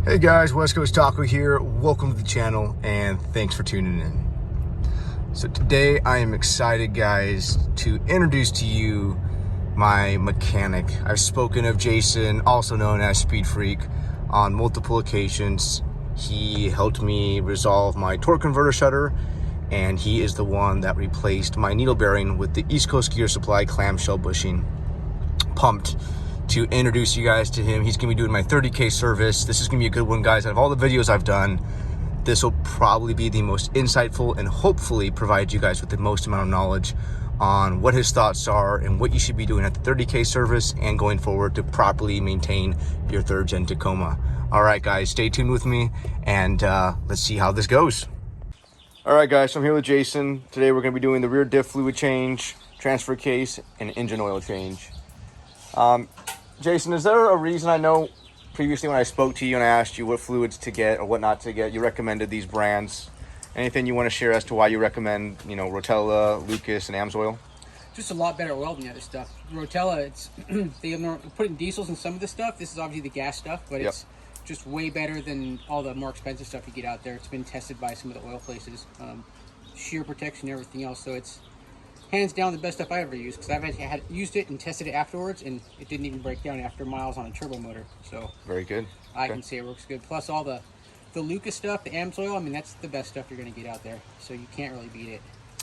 Hey guys, West Coast Taco here. Welcome to the channel and thanks for tuning in. So today I am excited, guys, to introduce to you my mechanic. I've spoken of Jason, also known as Speed Freak, on multiple occasions. He helped me resolve my torque converter shutter, and he is the one that replaced my needle bearing with the East Coast Gear Supply clamshell bushing. Pumped to introduce you guys to him. He's gonna be doing my 30K service. This is gonna be a good one, guys. Out of all the videos I've done, this will probably be the most insightful and hopefully provide you guys with the most amount of knowledge on what his thoughts are and what you should be doing at the 30K service and going forward to properly maintain your third gen Tacoma. All right, guys, stay tuned with me and let's see how this goes. All right, guys, so I'm here with Jason. Today we're gonna be doing the rear diff fluid change, transfer case, and engine oil change. Jason, is there a reason? I know previously when I spoke to you and I asked you what fluids to get or what not to get, you recommended these brands. Anything you want to share as to why you recommend, you know, Rotella, Lucas, and AMSOIL? Just a lot better oil than the other stuff. Rotella, it's they put in diesels in some of the stuff. This is obviously the gas stuff, but it's just way better than all the more expensive stuff you get out there. It's been tested by some of the oil places, shear protection and everything else. So it's hands down the best stuff I ever used, because I've had used it and tested it afterwards, and it didn't even break down after miles on a turbo motor. So very good. I can say it works good. Plus all the Lucas stuff, the AMSOIL, I mean, that's the best stuff you're going to get out there. So you can't really beat it.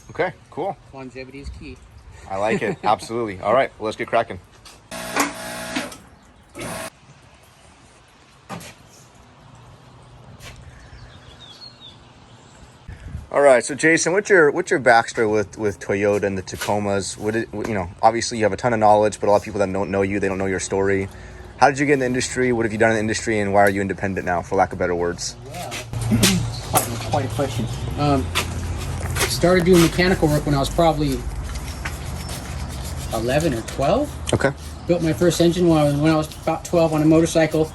Okay, cool. Longevity is key. I like it. Absolutely. All right, well, let's get cracking. All right, so Jason, what's your backstory with Toyota and the Tacomas? You know, obviously you have a ton of knowledge, but a lot of people that don't know you, they don't know your story. How did you get in the industry? What have you done in the industry, and why are you independent now, for lack of better words? Wow, quite a question. Started doing mechanical work when I was probably 11 or 12. Okay. Built my first engine when I was about 12 on a motorcycle,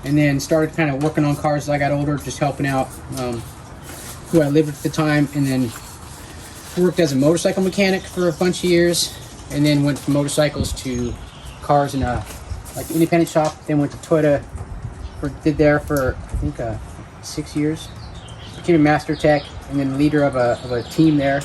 and then started kind of working on cars as I got older, just helping out who I lived with at the time, and then worked as a motorcycle mechanic for a bunch of years, and then went from motorcycles to cars in a independent shop. Then went to Toyota, did there for I think 6 years. Became a master tech, and then leader of a team there.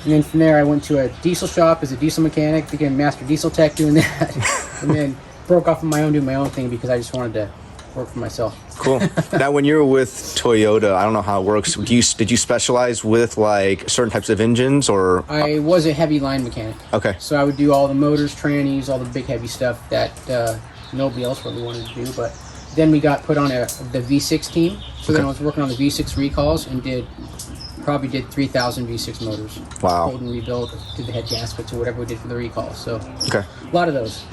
And then from there I went to a diesel shop as a diesel mechanic, became master diesel tech doing that, and then broke off on my own doing my own thing because I just wanted to work for myself. Cool. Now, when you're with Toyota, I don't know how it works. Did you specialize with like certain types of engines, or? I was a heavy line mechanic. Okay. So I would do all the motors, trannies, all the big heavy stuff that nobody else really wanted to do. But then we got put on the V6 team. So then I was working on the V6 recalls and probably did 3,000 V6 motors. Wow. Pulled and rebuilt, did the head gaskets or whatever we did for the recalls. So okay. A lot of those.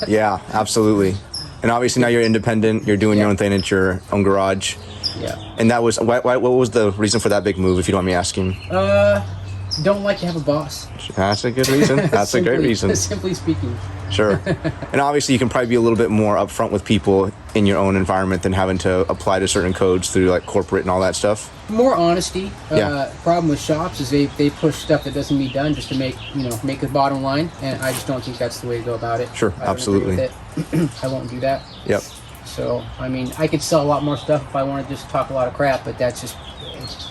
Yeah, absolutely. And obviously now you're independent, you're doing your own thing at your own garage. Yeah. And that was, what was the reason for that big move, if you don't mind me asking? Don't like to have a boss. That's a good reason. That's a great reason. Simply speaking. Sure. And obviously you can probably be a little bit more upfront with people in your own environment than having to apply to certain codes through like corporate and all that stuff. More honesty. Yeah. Problem with shops is they push stuff that doesn't need to be done just to make the bottom line, and I just don't think that's the way to go about it. Sure, absolutely. I won't do that. Yep. So I mean, I could sell a lot more stuff if I wanted to just talk a lot of crap, but that's just,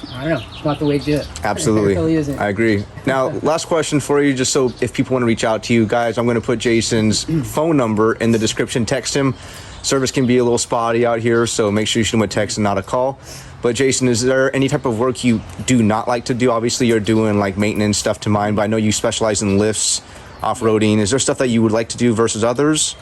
I don't know, it's not the way to do it. Absolutely. It really isn't. I agree. Now, last question for you, just so if people want to reach out to you guys, I'm going to put Jason's phone number in the description. Text him. Service can be a little spotty out here, so make sure you shoot him a text and not a call. But Jason, is there any type of work you do not like to do? Obviously, you're doing like maintenance stuff to mine, but I know you specialize in lifts, off-roading. Is there stuff that you would like to do versus others?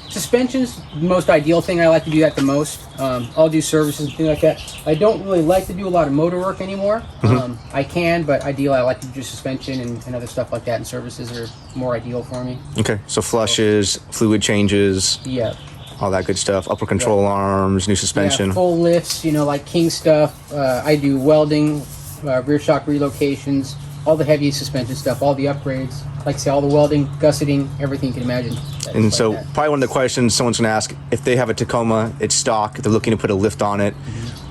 Suspension's the most ideal thing. I like to do that the most. I'll do services and things like that. I don't really like to do a lot of motor work anymore. I can, but ideally I like to do suspension and other stuff like that, and services are more ideal for me. Okay, so flushes, fluid changes. Yeah. All that good stuff. Upper control arms, new suspension. Yeah, full lifts, like King stuff. I do welding, rear shock relocations, all the heavy suspension stuff, all the upgrades. Like I say, all the welding, gusseting, everything you can imagine. And so probably one of the questions someone's going to ask, if they have a Tacoma, it's stock, they're looking to put a lift on it,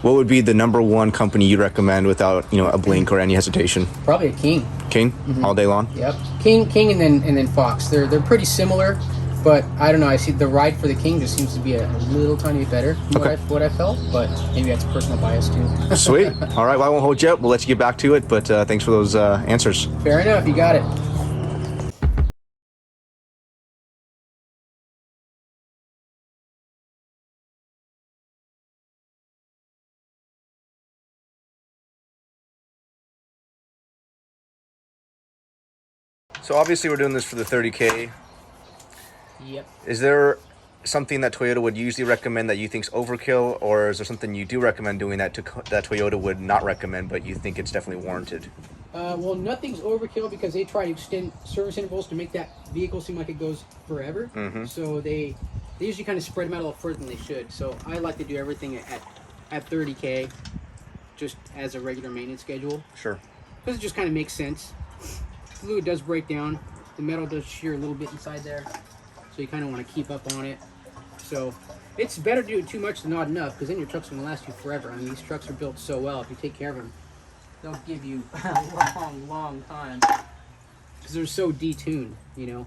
what would be the number one company you recommend without, a blink or any hesitation? Probably a King. King? All day long? Yep. King and then Fox. They're pretty similar. But I don't know. I see the ride for the King just seems to be a little tiny bit better than what I felt. But maybe that's personal bias too. Sweet. All right. Well, I won't hold you up. We'll let you get back to it. But thanks for those answers. Fair enough. You got it. So obviously we're doing this for the 30K. Yep. Is there something that Toyota would usually recommend that you think's overkill, or is there something you do recommend doing that Toyota would not recommend, but you think it's definitely warranted? Well, nothing's overkill because they try to extend service intervals to make that vehicle seem like it goes forever. So they usually kind of spread them out a little further than they should. So I like to do everything at 30K, just as a regular maintenance schedule. Sure. Because it just kind of makes sense. Fluid does break down. The metal does shear a little bit inside there. So you kind of want to keep up on it. So it's better to do it too much than not enough, because then your truck's going to last you forever. I mean, these trucks are built so well. If you take care of them, they'll give you a long time. Because they're so detuned, you know.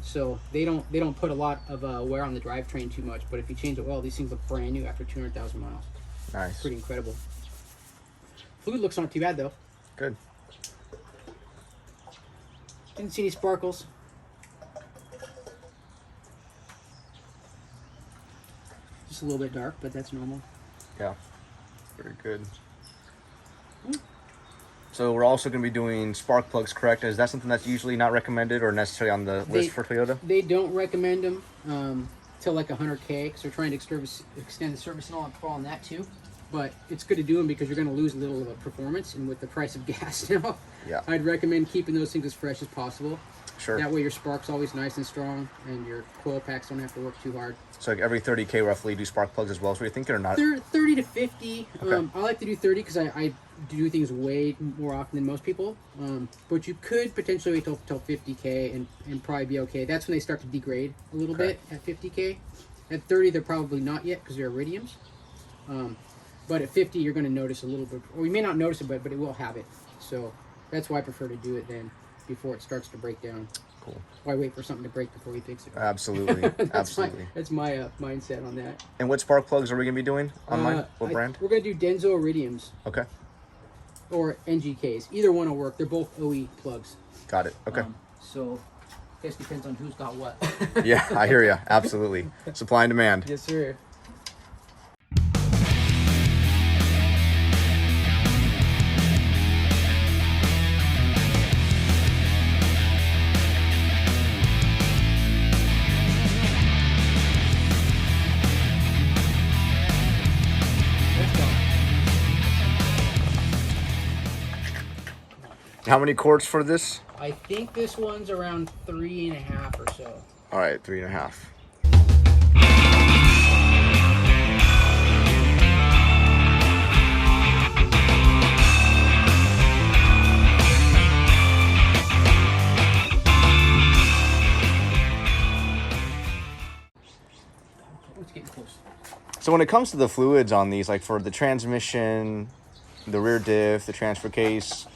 So they don't put a lot of wear on the drivetrain too much. But if you change the oil, these things look brand new after 200,000 miles. Nice. Pretty incredible. Fluid looks not too bad though. Good. Didn't see any sparkles. Just a little bit dark, but that's normal. Yeah. Very good. So we're also going to be doing spark plugs, correct? Is that something that's usually not recommended or necessarily on the list for Toyota? They don't recommend them till like 100K, because they're trying to extend the service and all on that too. But it's good to do them because you're going to lose a little of the performance, and with the price of gas now, yeah, I'd recommend keeping those things as fresh as possible. Sure. That way your spark's always nice and strong, and your coil packs don't have to work too hard. So like every 30K roughly, do spark plugs as well? So you're thinking or not? 30 to 50. Okay. I like to do 30 because I do things way more often than most people. But you could potentially wait till 50K and probably be okay. That's when they start to degrade a little bit at 50K. At 30, they're probably not yet because they're iridiums. But at 50, you're going to notice a little bit, or you may not notice it, but it will have it. So that's why I prefer to do it then before it starts to break down. Cool. Why wait for something to break before you fix it? Absolutely. Absolutely. That's my mindset on that. And what spark plugs are we going to be doing on mine? What brand? We're going to do Denso Iridiums. Okay. Or NGKs. Either one will work. They're both OE plugs. Got it. Okay. So, I guess depends on who's got what. Yeah, I hear you. Absolutely. Supply and demand. Yes, sir. How many quarts for this? I think this one's around 3.5 or so. All right, 3.5. It's getting close. So when it comes to the fluids on these, like for the transmission, the rear diff, the transfer case,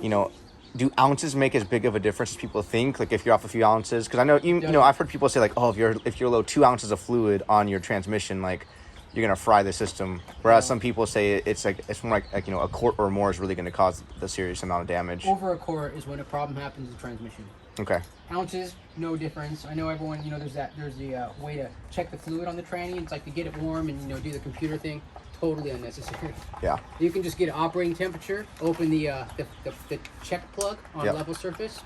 you know, do ounces make as big of a difference as people think? Like if you're off a few ounces, because I know you know I've heard people say like, oh, if you're low 2 ounces of fluid on your transmission, like you're gonna fry the system. Whereas some people say it's more like you know, a quart or more is really gonna cause the serious amount of damage. Over a quart is when a problem happens in transmission. Okay. Ounces, no difference. I know everyone, you know, there's the way to check the fluid on the tranny. It's like to get it warm and, you know, do the computer thing. Totally unnecessary. Yeah. You can just get operating temperature, open the check plug on level surface,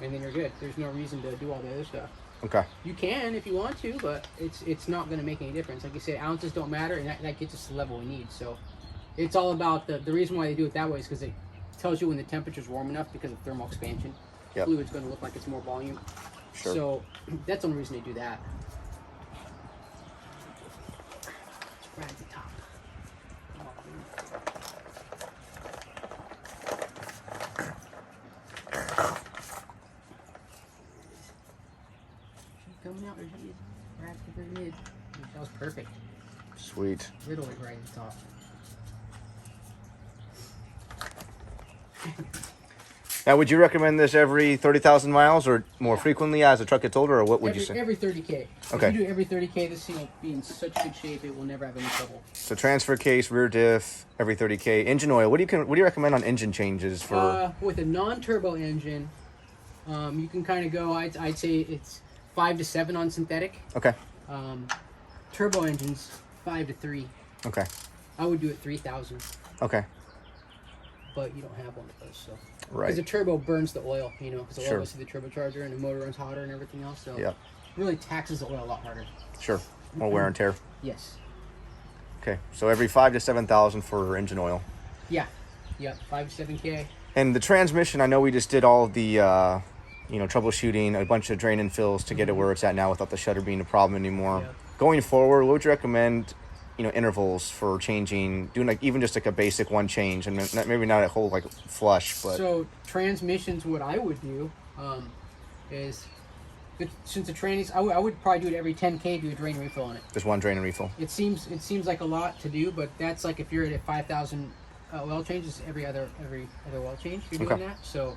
and then you're good. There's no reason to do all the other stuff. Okay. You can if you want to, but it's not going to make any difference. Like you said, ounces don't matter, and that gets us the level we need. So it's all about the reason why they do it that way is because it tells you when the temperature's warm enough because of thermal expansion. Yep. Fluid's going to look like it's more volume. Sure. So that's the only reason they do that. Right at the top. Coming out right at the very mid. That was perfect. Sweet. Literally right at the top. Now, would you recommend this every 30,000 miles or more frequently as the truck gets older, or what would you say? Every 30K. Okay. If you do every 30K, this thing will be in such good shape it will never have any trouble. So transfer case, rear diff, every 30K. Engine oil. What do you recommend on engine changes for? With a non-turbo engine, you can kind of go. I'd say it's 5 to 7 on synthetic. Okay. Turbo engines 5 to 3. Okay. I would do it 3,000. Okay. But you don't have one of those, so. Right. Because the turbo burns the oil, because the oil Sure. goes through the turbocharger and the motor runs hotter and everything else. So Yeah. it really taxes the oil a lot harder. Sure. More wear and tear. Yes. Okay. So every 5 to 7,000 for engine oil. Yeah. Yeah. 5 to 7K. And the transmission, I know we just did all of the, troubleshooting, a bunch of drain and fills to get it where it's at now without the shutter being a problem anymore. Yeah. Going forward, what would you recommend, intervals for changing, doing like even just like a basic one change and maybe not a whole like flush, but. So transmissions, what I would do is, since the train is, I would probably do it every 10K, do a drain refill on it. Just one drain and refill. It seems like a lot to do, but that's like if you're at 5,000 oil changes, every other oil change you're doing that. So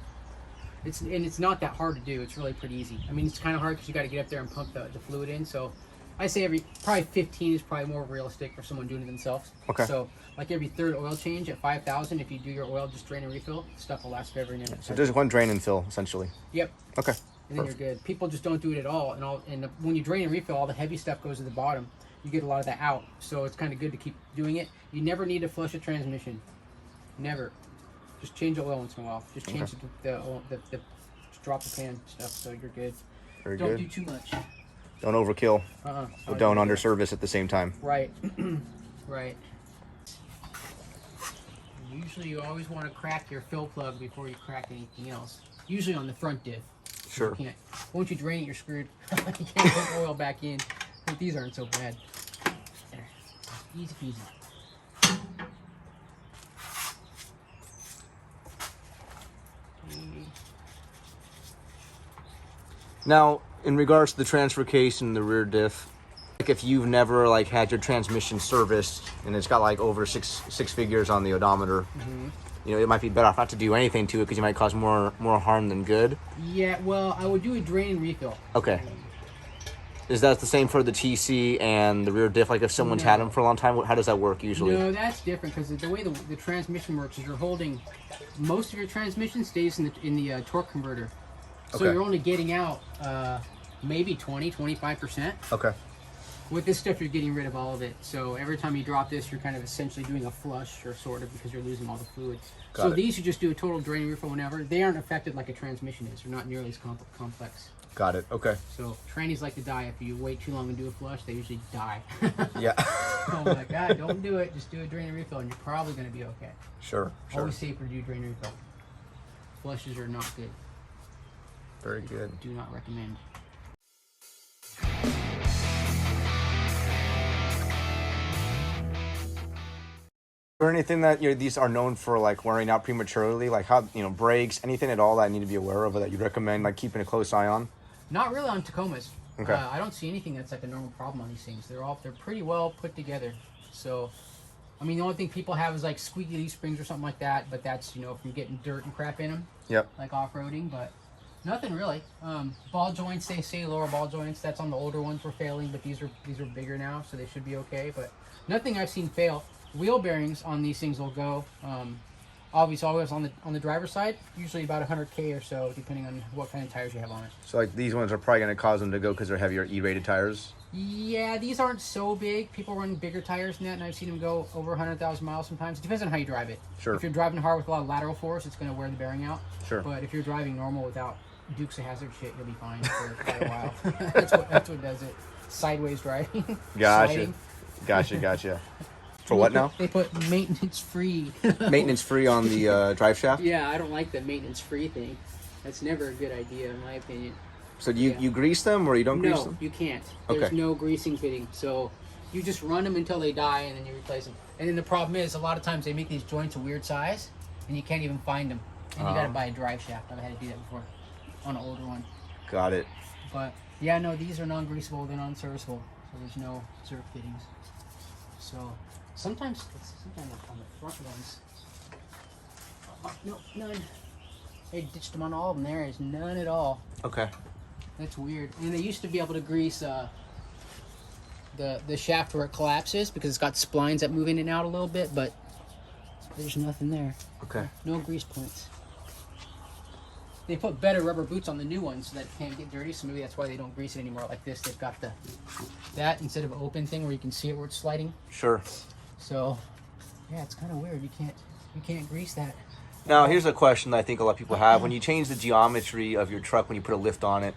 it's not that hard to do. It's really pretty easy. I mean, it's kind of hard because you got to get up there and pump the fluid in. So I say probably 15 is probably more realistic for someone doing it themselves. Okay. So like every third oil change at 5,000, if you do your oil just drain and refill, stuff will last forever and ever. So just one drain and fill essentially. Yep. Okay. And then you're good. People just don't do it at all, and when you drain and refill, all the heavy stuff goes to the bottom. You get a lot of that out, so it's kind of good to keep doing it. You never need to flush a transmission. Never. Just change the oil once in a while. Just change just drop the pan stuff, so you're good. Very Don't good. do too much. Don't overkill. But don't underservice at the same time. Right. Right. Usually, you always want to crack your fill plug before you crack anything else. Usually on the front diff. Sure. You can't. Once you drain it, you're screwed. You can't put oil back in. But these aren't so bad. There. Easy peasy. Now, in regards to the transfer case and the rear diff, like if you've never like had your transmission serviced and it's got like over six figures on the odometer, it might be better off not to do anything to it because you might cause more harm than good. Yeah, well, I would do a drain and refill. Okay. Is that the same for the TC and the rear diff? Like if someone's had them for a long time, how does that work usually? No, that's different because the way the transmission works is you're holding most of your transmission stays in the torque converter. So Okay. you're only getting out maybe 25%. Okay. With this stuff, you're getting rid of all of it. So every time you drop this, you're kind of essentially doing a flush, or sort of, because you're losing all the fluid. Got it. These, you just do a total drain and refill whenever. They aren't affected like a transmission is. They're not nearly as complex. Got it. Okay. So trannies like to die. If you wait too long and do a flush, they usually die. Yeah. Oh my God, don't do it. Just do a drain and refill, and you're probably going to be okay. Sure. Always safer to do drain and refill. Flushes are not good. Very good. Do not recommend. Is there anything that these are known for, like wearing out prematurely, like how brakes, anything at all that I need to be aware of or that you'd recommend like keeping a close eye on? Not really on Tacomas. Okay. I don't see anything that's like a normal problem on these things. They're pretty well put together. So, I mean, the only thing people have is like squeaky leaf springs or something like that, but that's from getting dirt and crap in them. Yep. Like off-roading, but nothing really. Ball joints, they say lower ball joints. That's on the older ones were failing, but these are bigger now, so they should be okay. But nothing I've seen fail. Wheel bearings on these things will go. Obviously, always on the driver's side, usually about 100K or so, depending on what kind of tires you have on it. So like these ones are probably going to cause them to go because they're heavier E-rated tires. Yeah, these aren't so big. People run bigger tires than that, and I've seen them go over 100,000 miles sometimes. It depends on how you drive it. Sure. If you're driving hard with a lot of lateral force, it's going to wear the bearing out. Sure. But if you're driving normal without Dukes of Hazzard shit, you'll be fine for quite a while. That's what does it. Sideways driving. Gotcha. Gotcha. For what now? They put maintenance free. Maintenance free on the drive shaft? Yeah, I don't like the maintenance free thing. That's never a good idea, in my opinion. So do you grease them or you don't grease them? No, you can't. There's no greasing fitting. So you just run them until they die and then you replace them. And then the problem is a lot of times they make these joints a weird size and you can't even find them. And you got to buy a drive shaft. I've had to do that before on an older one. Got it. But yeah, no, these are non-greasable. They're non-serviceable. So there's no zerk fittings. So sometimes on the front ones. Oh, no, none. They ditched them on all of them. There is none at all. Okay. That's weird. And they used to be able to grease the shaft where it collapses because it's got splines that move in and out a little bit, but there's nothing there. Okay. No grease points. They put better rubber boots on the new ones so that it can't get dirty, so maybe that's why they don't grease it anymore like this. They've got that instead of an open thing where you can see it where it's sliding. Sure. So, yeah, it's kind of weird. You can't grease that. Now, here's a question that I think a lot of people have. When you change the geometry of your truck, when you put a lift on it,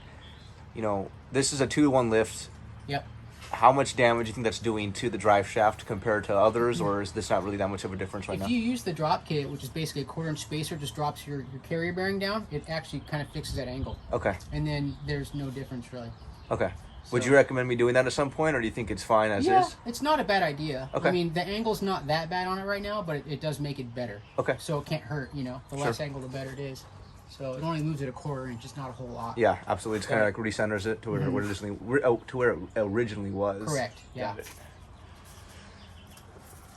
you know, this is a 2-to-1 lift. Yep. How much damage do you think that's doing to the drive shaft compared to others, or is this not really that much of a difference right now? If you use the drop kit, which is basically a 1/4-inch spacer, just drops your carrier bearing down, it actually kind of fixes that angle. Okay. And then there's no difference really. Okay. Would So- you recommend me doing that at some point, or do you think it's fine as is? It's not a bad idea. Okay. I mean, the angle's not that bad on it right now, but it does make it better. Okay. So it can't hurt, you know. The Sure. less angle, the better it is. So it only moves it a 1/4 inch, it's not a whole lot. Yeah, absolutely. It's kind of like recenters it to where it originally was. Correct. Yeah. Got it.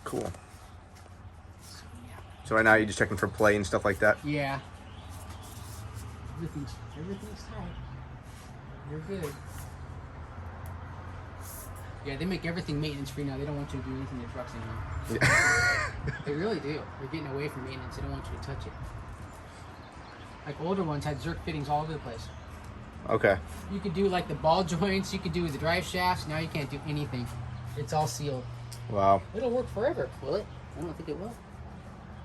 Cool. So, yeah. So right now you're just checking for play and stuff like that. Yeah. Everything's tight. You're good. Yeah, they make everything maintenance free now. They don't want you to do anything to trucks anymore. Yeah. They really do. They're getting away from maintenance. They don't want you to touch it. Like older ones had Zerk fittings all over the place. Okay. You could do like the ball joints. You could do the drive shafts. Now you can't do anything. It's all sealed. Wow. It'll work forever, will it? I don't think it will.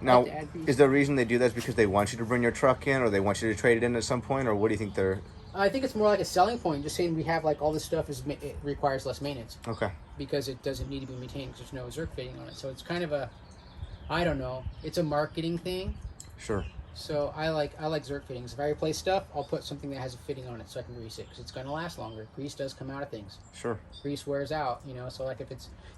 Now, I'd like to add these. is the reason they do that because they want you to bring your truck in, or they want you to trade it in at some point, or what do you think they're... I think it's more like a selling point. Just saying we have like all this stuff it requires less maintenance Okay. because it doesn't need to be maintained because there's no Zerk fitting on it. So it's kind of a, I don't know. It's a marketing thing. Sure. So I like Zerk fittings. If I replace stuff, I'll put something that has a fitting on it so I can grease it because it's going to last longer. Grease does come out of things. Sure. Grease wears out, you know. So like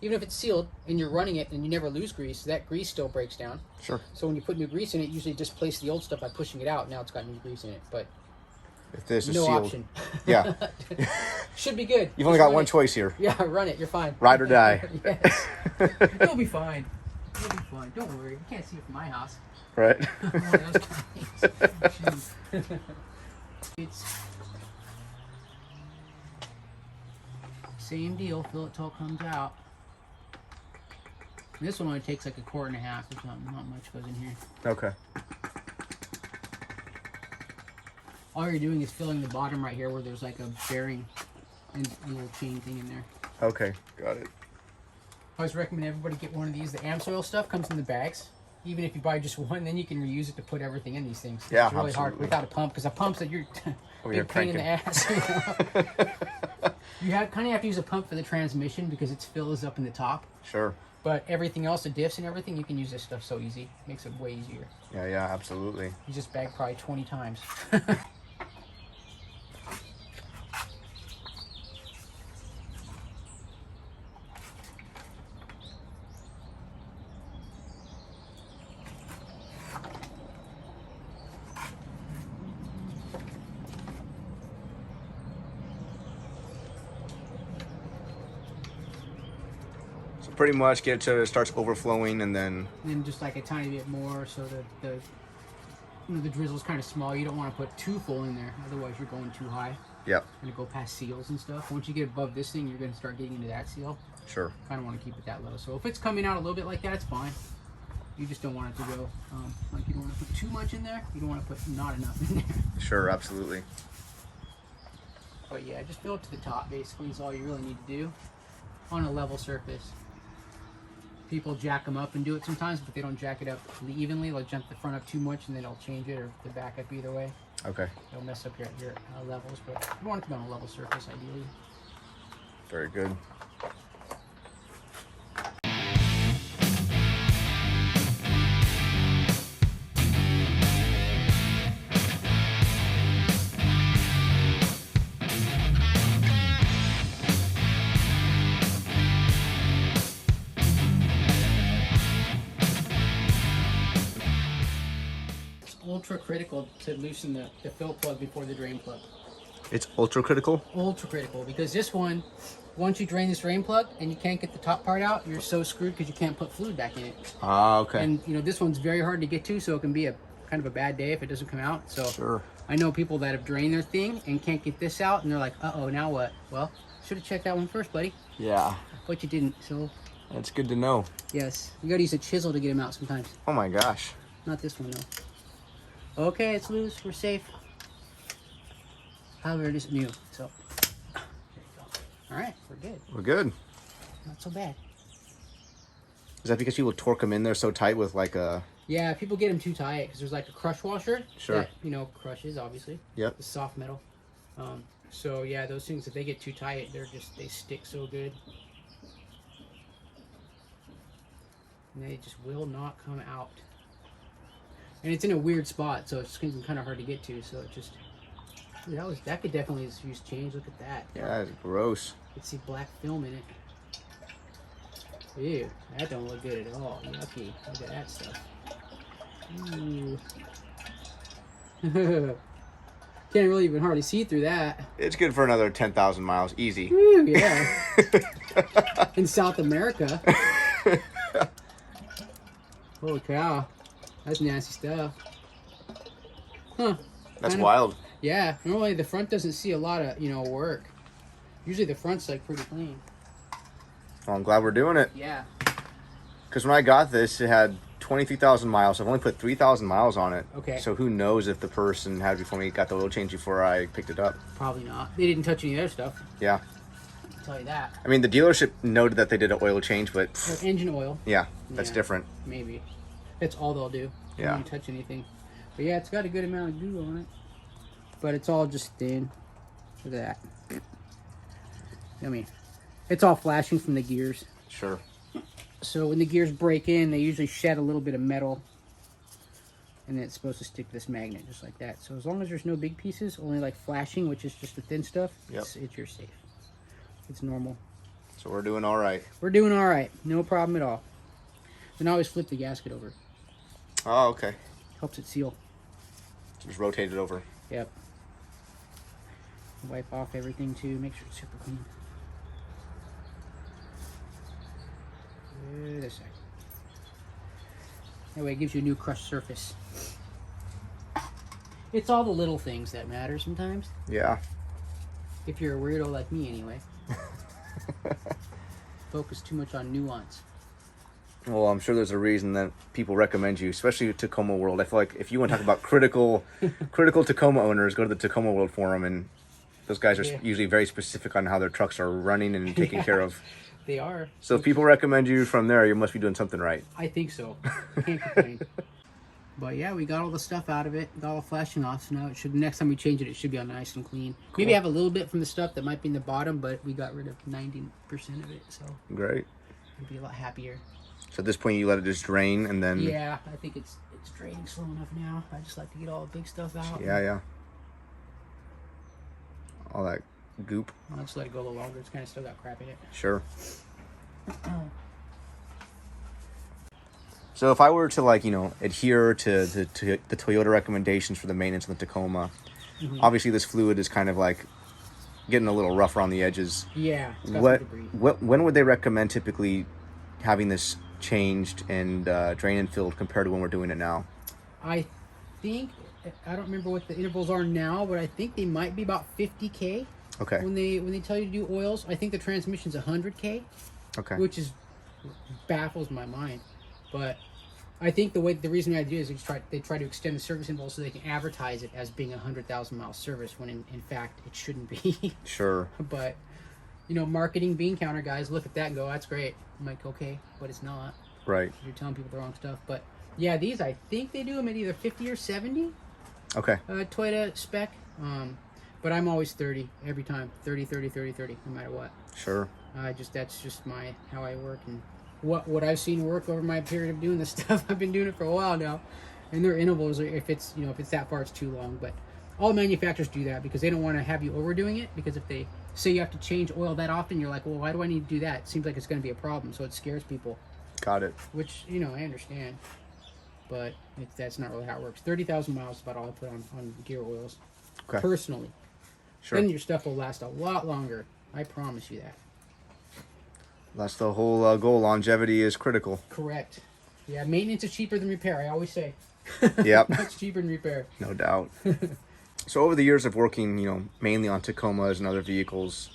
even if it's sealed and you're running it and you never lose grease, that grease still breaks down. Sure. So when you put new grease in it, you usually displace the old stuff by pushing it out. Now it's got new grease in it, but If this is no sealed. option. Yeah. Should be good. You've only Just got run one it. choice here. Yeah, run it. You're fine. Ride or die. Yes. You'll be fine. You'll be fine. Don't worry. You can't see it from my house. Right. I'm one of those guys. It's same deal. Fill it till it comes out. This one only takes like a 1.5 or something. Not much goes in here. Okay. All you're doing is filling the bottom right here where there's like a bearing and a little chain thing in there. Okay. Got it. I always recommend everybody get one of these. The AmSoil stuff comes in the bags. Even if you buy just one, then you can reuse it to put everything in these things. Yeah, it's really hard absolutely. without a pump because a pump's that you're you're big pain in the ass. You know? You kind of have to use a pump for the transmission because its fill is up in the top. Sure. But everything else, the diffs and everything, you can use this stuff so easy. Makes it way easier. Yeah. Yeah. Absolutely. You just bag probably 20 times. So pretty much get it till it starts overflowing, and then. Then just like a tiny bit more so that the drizzle's kind of small. You don't want to put too full in there, otherwise you're going too high. Yep. Going to go past seals and stuff. Once you get above this thing, you're going to start getting into that seal. Sure. Kind of want to keep it that low. So if it's coming out a little bit like that, it's fine. You just don't want it to go, like you don't want to put too much in there. You don't want to put not enough in there. Sure. Absolutely. But yeah, just fill it to the top basically is all you really need to do on a level surface. People jack them up and do it sometimes, but they don't jack it up evenly. They'll jump the front up too much and then they'll change it or the back up either way. Okay. It'll mess up your levels, but you want it to be on a level surface ideally. Very good. Ultra critical to loosen the fill plug before the drain plug. It's ultra critical. Ultra critical because this one, once you drain this drain plug and you can't get the top part out, you're so screwed because you can't put fluid back in it. Ah. Okay. And you know this one's very hard to get to, so it can be a kind of a bad day if it doesn't come out. So Sure. I know people that have drained their thing and can't get this out, and they're like, uh-oh, now what? Well, should have checked that one first, buddy. Yeah. But you didn't, so That's good to know. yes. You gotta use a chisel to get them out sometimes. Oh my gosh. Not this one, though. Okay, it's loose. We're safe. However, it is new, so there you go. All right, we're good. We're good. Not so bad. Is that because people torque them in there so tight with like a... Yeah, people get them too tight because there's like a crush washer. Sure. That, you know, crushes, obviously. Yep. The soft metal. So yeah, those things, if they get too tight, they stick so good. And they just will not come out. And it's in a weird spot, so it's kind of hard to get to. So it just, dude, that could definitely use change. Look at that. Yeah, it's gross. You can see black film in it. Ew, that don't look good at all. Yucky. Look at that stuff. Ooh. Can't really even hardly see through that. It's good for another 10,000 miles, easy. Ooh, yeah. In South America. Holy cow. That's nasty stuff. Huh. That's Kinda, wild. yeah. Normally the front doesn't see a lot of, work. Usually the front's like pretty clean. Well, I'm glad we're doing it. Yeah. Because when I got this, it had 23,000 miles. I've only put 3,000 miles on it. Okay. So who knows if the person had it before me got the oil change before I picked it up. Probably not. They didn't touch any other stuff. Yeah. I'll tell you that. I mean, the dealership noted that they did an oil change, but... Or engine oil. Yeah, that's Yeah. different. Maybe. That's all they'll do. They Yeah. don't touch anything. But yeah, it's got a good amount of goo on it. But it's all just thin. Look at that. I mean, it's all flashing from the gears. Sure. So when the gears break in, they usually shed a little bit of metal. And then it's supposed to stick to this magnet just like that. So as long as there's no big pieces, only like flashing, which is just the thin stuff, Yep. you're safe. It's normal. So we're doing all right. We're doing all right. No problem at all. Then I always flip the gasket over. Oh, okay. Helps it seal. Just rotate it over. Yep. Wipe off everything too. Make sure it's super clean. This side. That way it gives you a new crushed surface. It's all the little things that matter sometimes. Yeah. If you're a weirdo like me anyway. Focus too much on nuance. Well, I'm sure there's a reason that people recommend you, especially Tacoma World. I feel like if you want to talk about critical Tacoma owners, go to the Tacoma World forum, and those guys are usually very specific on how their trucks are running and taken care of. They are. So if people recommend you from there, you must be doing something right. I think so. Can't complain. But yeah, we got all the stuff out of it, got all the flashing off, so now it should, next time we change it, it should be all nice and clean. Cool. Maybe have a little bit from the stuff that might be in the bottom, but we got rid of 90% of it, so Great. we'll be a lot happier. So at this point, you let it just drain, and then... Yeah, I think it's draining slow enough now. I just like to get all the big stuff out. Yeah. All that goop. I'll just let it go a little longer. It's kind of still got crap in it. Sure. So if I were to adhere to the Toyota recommendations for the maintenance of the Tacoma, obviously this fluid is kind of like getting a little rough around the edges. Yeah. It's got some debris. When would they recommend typically having this changed and drain and filled compared to when we're doing it now? I think, I don't remember what the intervals are now, but I think they might be about 50K. Okay. When they tell you to do oils, I think the transmission's 100K. Okay. Which baffles my mind. But I think the reason I do is they try to extend the service interval so they can advertise it as being a 100,000 mile service when in fact it shouldn't be. Sure. But marketing bean counter guys look at that and go, that's great. I'm like, okay, but it's not. Right. You're telling people the wrong stuff. But yeah, these I think they do them at either 50 or 70. Okay. Toyota spec. But I'm always 30 every time. 30, 30, 30, 30, no matter what. Sure. That's just how I work, and what I've seen work over my period of doing this stuff. I've been doing it for a while now, and their intervals are, if it's that far, it's too long. But all manufacturers do that because they don't want to have you overdoing it. Because if they say you have to change oil that often, you're like, well, why do I need to do that? It seems like it's going to be a problem, so it scares people. Got it. Which I understand, but that's not really how it works. 30,000 miles is about all I put on gear oils, personally. Sure. Then your stuff will last a lot longer. I promise you that. That's the whole goal. Longevity is critical. Correct. Yeah, maintenance is cheaper than repair, I always say. Yep. Much cheaper in repair. No doubt. So over the years of working, mainly on Tacomas and other vehicles,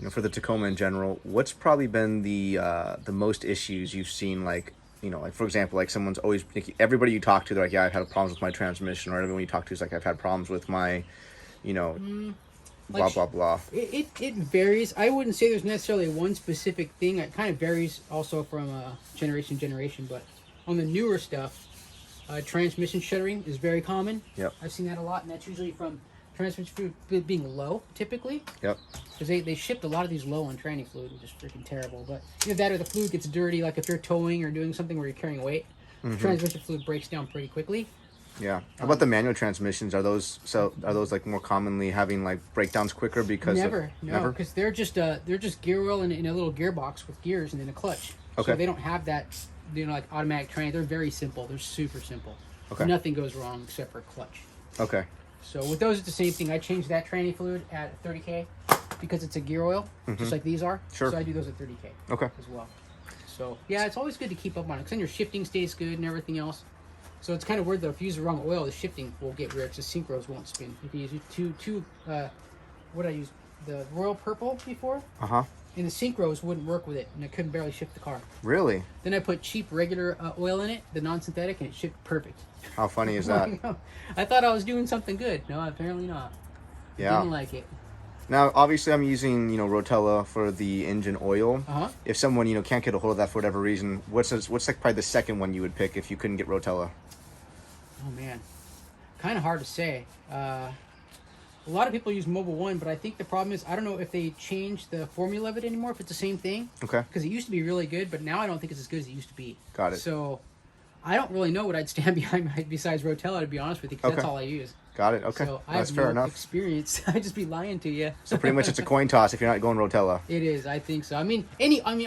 for the Tacoma in general, what's probably been the most issues you've seen? Like, like for example, like someone's always, everybody you talk to, they're like, yeah, I've had problems with my transmission, or everyone you talk to is like, I've had problems with my, blah, blah, blah. It varies. I wouldn't say there's necessarily one specific thing. It kind of varies also from generation to generation. But on the newer stuff, transmission shuttering is very common. Yep. I've seen that a lot, and that's usually from transmission fluid being low, typically. Yep. Because they shipped a lot of these low on tranny fluid, which is freaking terrible. But either that or the fluid gets dirty, like if you're towing or doing something where you're carrying weight, transmission fluid breaks down pretty quickly. Yeah. How about the manual transmissions? Are those like more commonly having like breakdowns quicker because never, because they're just gear oil in a little gearbox with gears and then a clutch. Okay. So they don't have that, like automatic tranny. They're very simple. They're super simple. Okay. Nothing goes wrong except for clutch. Okay. So with those, it's the same thing. I changed that tranny fluid at 30K because it's a gear oil, just like these are. Sure. So I do those at 30K. Okay. As well. So yeah, it's always good to keep up on it because then your shifting stays good and everything else. So it's kind of weird though. If you use the wrong oil, the shifting will get weird because the synchros won't spin. If you use what did I use? The Royal Purple before. And the synchros wouldn't work with it, and I couldn't barely shift the car. Really? Then I put cheap regular oil in it, the non-synthetic, and it shifted perfect. How funny is that? I thought I was doing something good. No, apparently not. Yeah. Didn't like it. Now, obviously, I'm using Rotella for the engine oil. If someone can't get a hold of that for whatever reason, what's like probably the second one you would pick if you couldn't get Rotella? Oh man, kind of hard to say. A lot of people use Mobile One, but I think the problem is I don't know if they changed the formula of it anymore. If it's the same thing. Okay. Because it used to be really good, but now I don't think it's as good as it used to be. Got it. So I don't really know what I'd stand behind besides Rotella, to be honest with you, because that's all I use. Got it. Okay. So That's I fair have no enough. experience. I'd just be lying to you. So pretty much it's a coin toss if you're not going Rotella. It is. I think so. I mean,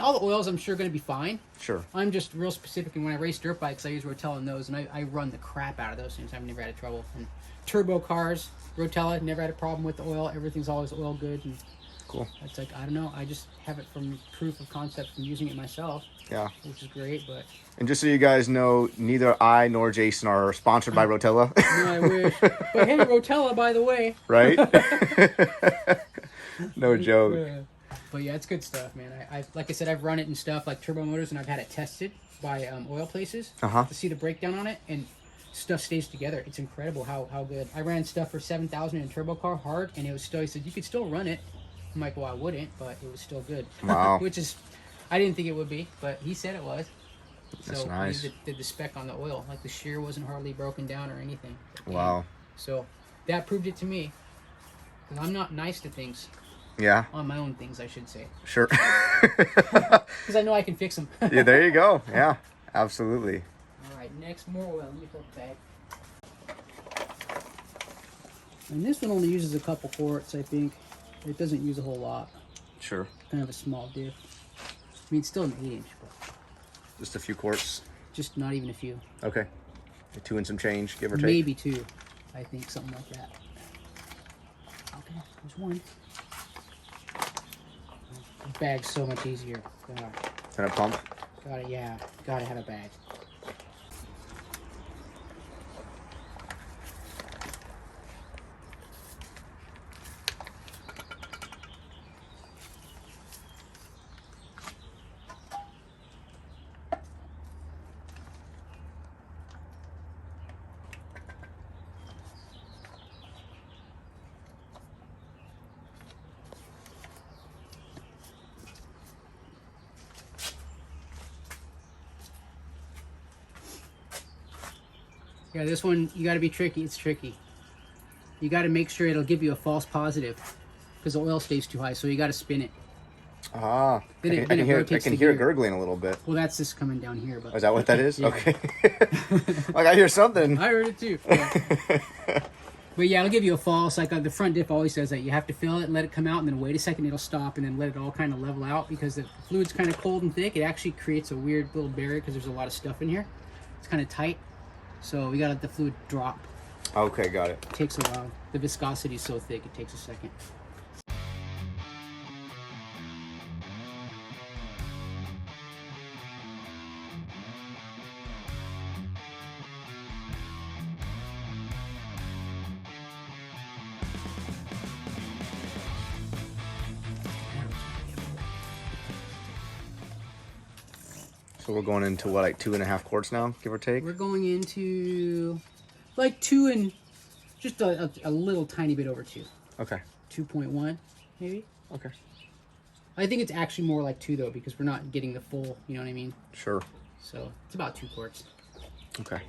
all the oils I'm sure going to be fine. Sure. I'm just real specific, and when I race dirt bikes, I use Rotella in those, and I run the crap out of those things. I've never had trouble. And turbo cars, Rotella, never had a problem with the oil. Everything's always oil good. And cool. It's like, I don't know. I just have it from proof of concept from using it myself. Yeah. Which is great, but... And just so you guys know, neither I nor Jason are sponsored by Rotella. No, I wish. But hey, Rotella, by the way. Right? No joke. But yeah, it's good stuff, man. I like I said, I've run it and stuff like turbo motors, and I've had it tested by oil places to see the breakdown on it, and stuff stays together. It's incredible how good. I ran stuff for 7,000 in a turbo car hard, and it was still. He said you could still run it. I'm like, well, I wouldn't, but it was still good. Wow. Which is, I didn't think it would be, but he said it was. That's so nice. I did the spec on the oil, like the shear wasn't hardly broken down or anything. Wow. So that proved it to me. 'Cause I'm not nice to things. Yeah. On my own things, I should say. Sure. Because I know I can fix them. Yeah, there you go. Yeah, absolutely. All right, next, more oil. Let me fill the bag. And this one only uses a couple quarts, I think. It doesn't use a whole lot. Sure. Kind of a small diff. I mean, it's still an 8-inch, but just a few quarts. Just not even a few. Okay. 2 and some change, give or take. Maybe 2. I think something like that. Okay, there's 1. The bag's so much easier. God. Can I pump? Got it, yeah. Gotta have a bag. Yeah, this one, you got to be tricky. It's tricky. You got to make sure it'll give you a false positive because the oil stays too high, so you got to spin it. Ah, Then I can hear it gurgling a little bit. Well, that's just coming down here. But oh, is that what that is? Yeah. Okay. Like I hear something. I heard it too. Yeah. But yeah, it'll give you a false, like the front diff always says that you have to fill it and let it come out, and then wait a second, it'll stop, and then let it all kind of level out because the fluid's kind of cold and thick. It actually creates a weird little barrier because there's a lot of stuff in here. It's kind of tight. So we got to let the fluid drop. Okay, got it. It takes a while. The viscosity is so thick, it takes a second. So we're going into what, like 2.5 quarts now, give or take? We're going into like 2 and just a little tiny bit over 2. Okay. 2.1 maybe. Okay. I think it's actually more like 2 though, because we're not getting the full, you know what I mean? Sure. So it's about 2 quarts. Okay.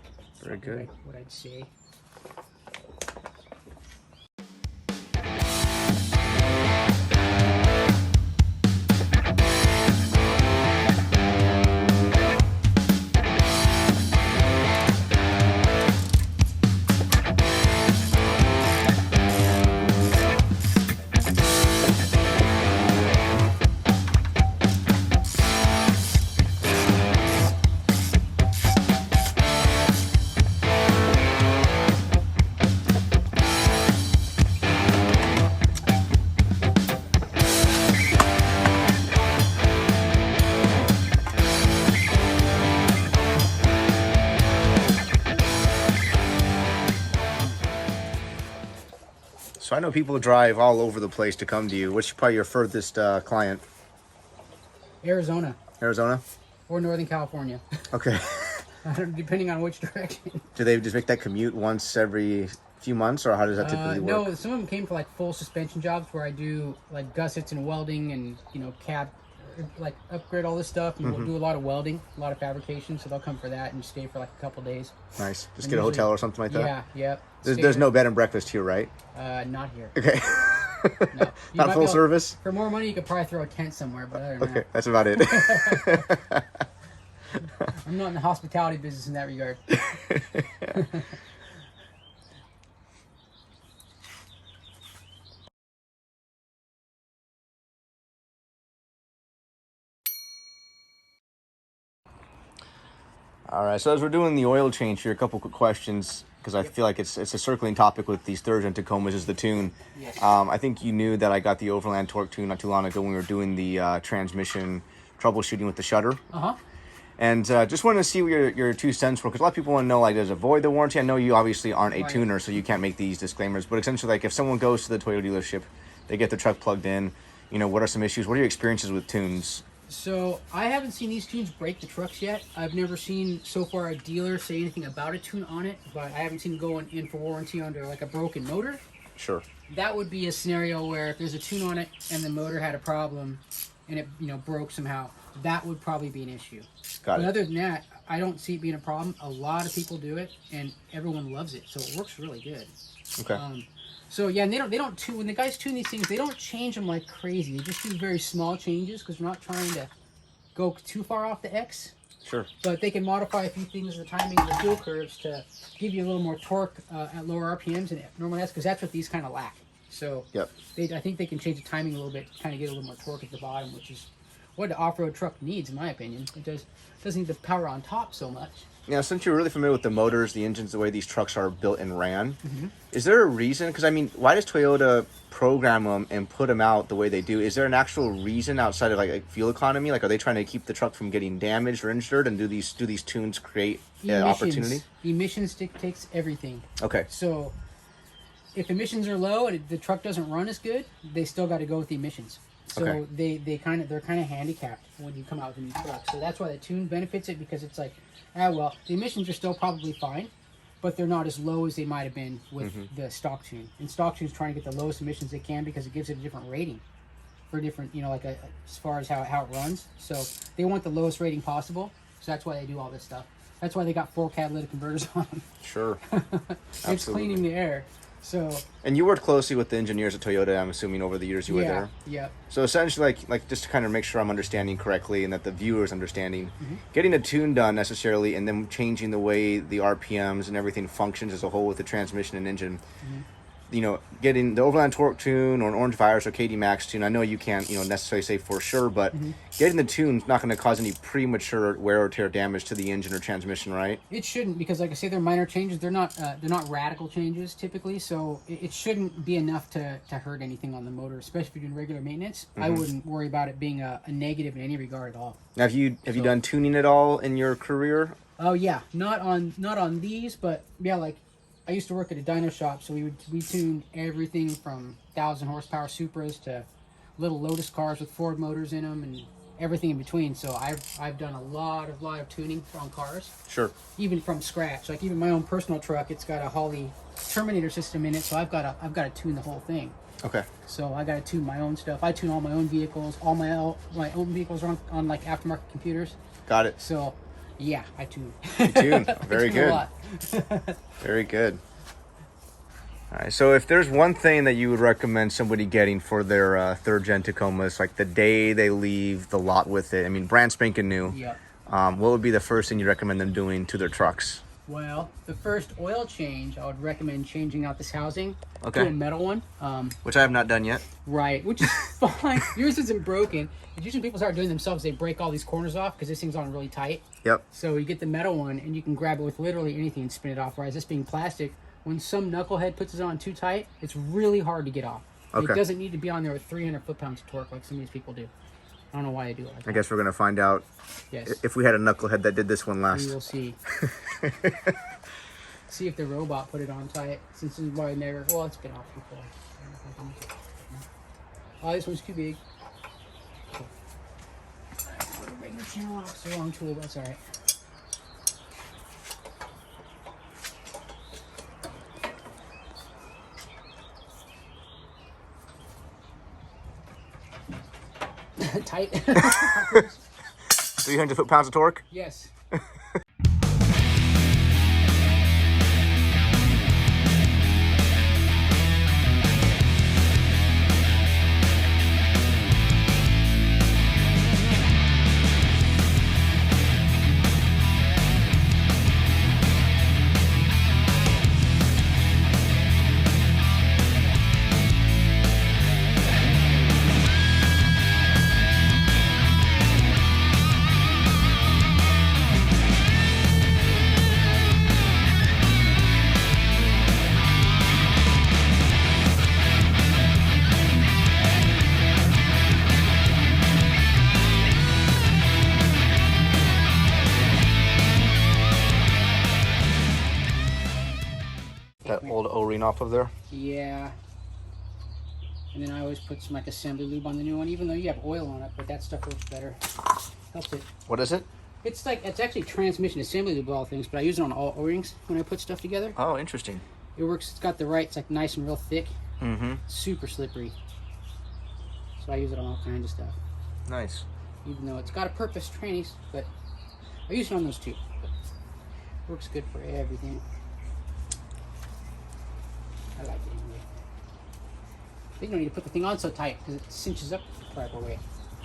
Very good. What I'd say. So I know people drive all over the place to come to you. What's probably your furthest client? Arizona Arizona? or Northern California, Okay. depending on which direction. Do they just make that commute once every few months, or how does that typically work? No, some of them came for like full suspension jobs where I do like gussets and welding and, you know, cab, like upgrade all this stuff. And we'll do a lot of welding, a lot of fabrication. So they'll come for that and stay for like a couple days. Nice. Just And get a usually- hotel or something like that? Yeah, yep. There's no bed and breakfast here, right? Not here. Okay. No. You Not might be full able- service? For more money, you could probably throw a tent somewhere, but other than Okay, that's about it. that, I'm not in the hospitality business in that regard. All right, so as we're doing the oil change here, a couple quick questions, because I feel like it's a circling topic with these third-gen Tacomas is the tune. Yes. I think you knew that I got the Overland Torque tune not too long ago when we were doing the transmission troubleshooting with the shutter. Uh-huh. And just wanted to see what your 2 cents were, because a lot of people want to know, like, does it void the warranty? I know you obviously aren't a Right. tuner, so you can't make these disclaimers, but essentially, like, if someone goes to the Toyota dealership, they get their truck plugged in, you know, what are some issues? What are your experiences with tunes? So I haven't seen these tunes break the trucks yet. I've never seen so far a dealer say anything about a tune on it, but I haven't seen going in for warranty under like a broken motor. Sure. That would be a scenario where if there's a tune on it and the motor had a problem and it, you know, broke somehow, that would probably be an issue. Got But it. other than that, I don't see it being a problem. A lot of people do it and everyone loves it, so it works really good. Okay. So yeah, and they don't tune, when the guys tune these things, they don't change them like crazy. They just do very small changes because we're not trying to go too far off the X. Sure. But they can modify a few things, the timing of the fuel curves, to give you a little more torque at lower RPMs and normal S, because that's what these kind of lack. So Yep. I think they can change the timing a little bit to kind of get a little more torque at the bottom, which is what the off-road truck needs, in my opinion. It doesn't need the power on top so much. Now, since you're really familiar with the motors, the engines, the way these trucks are built and ran, Mm-hmm. is there a reason? Because, I mean, why does Toyota program them and put them out the way they do? Is there an actual reason outside of, like fuel economy? Like, are they trying to keep the truck from getting damaged or injured? And do these tunes create opportunity? Emissions dictates everything. Okay. So if emissions are low and the truck doesn't run as good, they still got to go with the emissions. So Okay. they're kind of handicapped when you come out with a new truck. So that's why the tune benefits it, because it's like, well, the emissions are still probably fine, but they're not as low as they might have been with the stock tune. And stock tune's trying to get the lowest emissions they can because it gives it a different rating for different, you know, like as far as how it runs. So they want the lowest rating possible. So that's why they do all this stuff. That's why they got 4 catalytic converters on them. Sure. It's Absolutely. cleaning the air. So And you worked closely with the engineers at Toyota, I'm assuming, over the years you were yeah, there. yeah. So essentially, like just to kind of make sure I'm understanding correctly and that the viewer is understanding, getting a tune done necessarily and then changing the way the RPMs and everything functions as a whole with the transmission and engine. You know, getting the Overland Torque tune or an Orange Virus or KD Max tune, I know you can't, necessarily say for sure, but getting the tune's not going to cause any premature wear or tear damage to the engine or transmission, right? It shouldn't, because like I say, they're minor changes. They're not radical changes typically, so it shouldn't be enough to hurt anything on the motor, especially if you're doing regular maintenance. I wouldn't worry about it being a negative in any regard at all. Now, have you done tuning at all in your career? Oh yeah, not on these, but yeah, like I used to work at a dyno shop, so we tuned everything from 1,000 horsepower Supras to little Lotus cars with Ford motors in them, and everything in between. So I've done a lot of tuning on cars. Sure. Even from scratch. Like even my own personal truck, it's got a Holley Terminator system in it, so I've got to tune the whole thing. Okay. So I got to tune my own stuff. I tune all my own vehicles. All my own vehicles are on like aftermarket computers. Got it. So yeah, I tune. You tune. Very good. A lot. Very good. All right. So if there's one thing that you would recommend somebody getting for their third gen Tacomas, like the day they leave the lot with it, I mean, brand spanking new. Yep. What would be the first thing you recommend them doing to their trucks? Well, the first oil change, I would recommend changing out this housing Okay. to a metal one. Which I have not done yet. Right, which is fine. Yours isn't broken. It's usually people start doing themselves. They break all these corners off because this thing's on really tight. Yep. So you get the metal one, and you can grab it with literally anything and spin it off. Whereas this being plastic, when some knucklehead puts it on too tight, it's really hard to get off. Okay. It doesn't need to be on there with 300 foot-pounds of torque like some of these people do. I don't know why they do it like that. I guess we're going to find out Yes. if we had a knucklehead that did this one We last. will see. See if the robot put it on tight. Since this is why I never. Well, it's been off before. Oh, this one's too big. Regular channel locks the wrong tool, but that's alright. Tight. 300 foot-pounds of torque? Yes. That old O-ring off of there? Yeah. And then I always put some like assembly lube on the new one, even though you have oil on it, but that stuff works better. Helps it. What is it? It's actually transmission assembly lube, all things, but I use it on all O-rings when I put stuff together. Oh, interesting. It works. It's got the right. It's like nice and real thick. Mm-hmm. Super slippery. So I use it on all kinds of stuff. Nice. Even though it's got a purpose, trannies, but I use it on those too. Works good for everything. I like it anyway. You don't need to put the thing on so tight because it cinches up the proper way.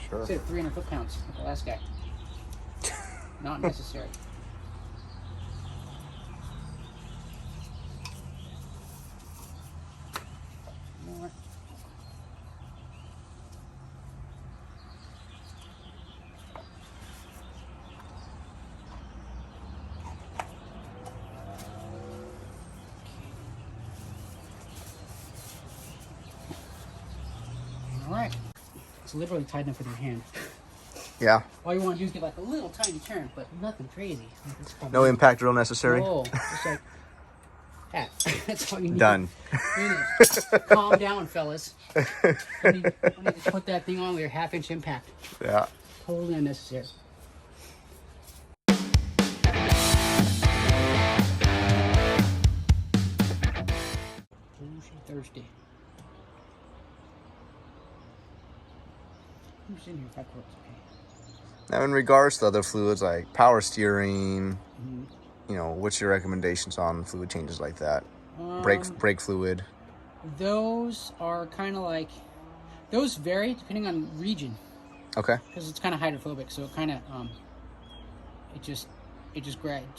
Sure. Instead of 300 foot-pounds, like the last guy. Not necessary. More. All right. It's literally tight enough with your hand. Yeah. All you want to do is get like a little tiny turn, but nothing crazy. No impact drill necessary? Oh, just like that. That's all you need. Done. You need. Calm down, fellas. I need to put that thing on with your half-inch impact. Yeah. Totally unnecessary. Oh, she's thirsty. Who's in here? If I put okay. Now, in regards to other fluids like power steering, Mhm. you know, what's your recommendations on fluid changes like that? Brake fluid. Those are kind of like, those vary depending on region Okay. because it's kind of hydrophobic. So it kind of it just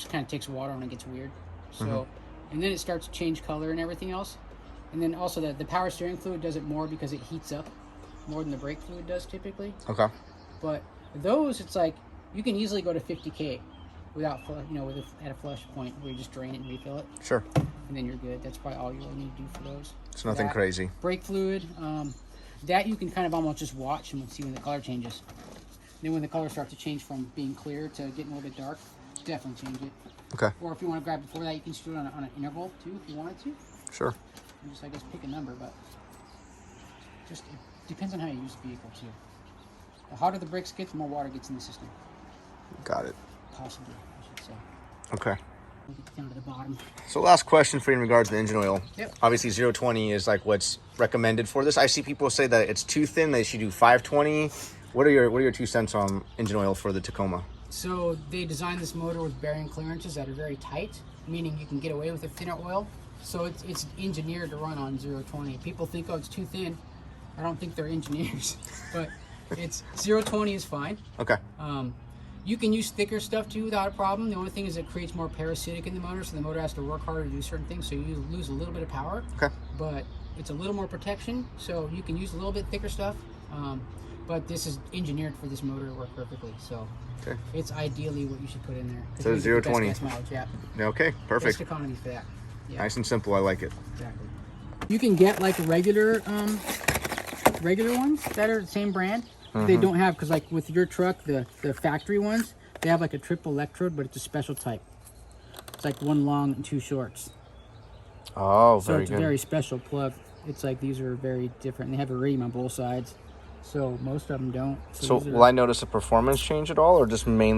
kind of takes water and it gets weird. So and then it starts to change color and everything else. And then also the power steering fluid does it more because it heats up more than the brake fluid does typically. Okay. But those, it's like you can easily go to 50K without, at a flush point where you just drain it and refill it, Sure. and then you're good. That's probably all you really need to do for those. It's nothing That, crazy. Brake fluid, that you can kind of almost just watch and see when the color changes. Then when the color starts to change from being clear to getting a little bit dark, definitely change it. Okay. Or if you want to grab before that, you can just do it on an interval too if you wanted to. Sure. And just, I guess, pick a number, but just it depends on how you use the vehicle too. The hotter the brakes get, the more water gets in the system. Got it. Possibly, I should say. Okay. We'll get down to the bottom. So last question for you in regards to the engine oil. Yep. Obviously 020 is like what's recommended for this. I see people say that it's too thin, they should do 520. What are your 2 cents on engine oil for the Tacoma? So they designed this motor with bearing clearances that are very tight, meaning you can get away with a thinner oil. So it's engineered to run on 020. People think, oh, it's too thin. I don't think they're engineers, but it's 020 is fine. Okay. You can use thicker stuff too without a problem. The only thing is it creates more parasitic in the motor, so the motor has to work harder to do certain things, so you lose a little bit of power. Okay. But it's a little more protection, so you can use a little bit thicker stuff. But this is engineered for this motor to work perfectly, so Okay. it's ideally what you should put in there. So You get the 020. best gas mileage, yeah. Okay, Best perfect. economy for that. Yeah, Nice and simple, I like it. exactly. You can get like regular ones that are the same brand. They don't have, because like with your truck, the factory ones, they have like a triple electrode, but it's a special type. It's like 1 long and 2 shorts. Oh, So it's a very special plug. It's like these are very different. They have iridium on both sides, so most of them don't. So these are- will I notice a performance change at all, or just mainly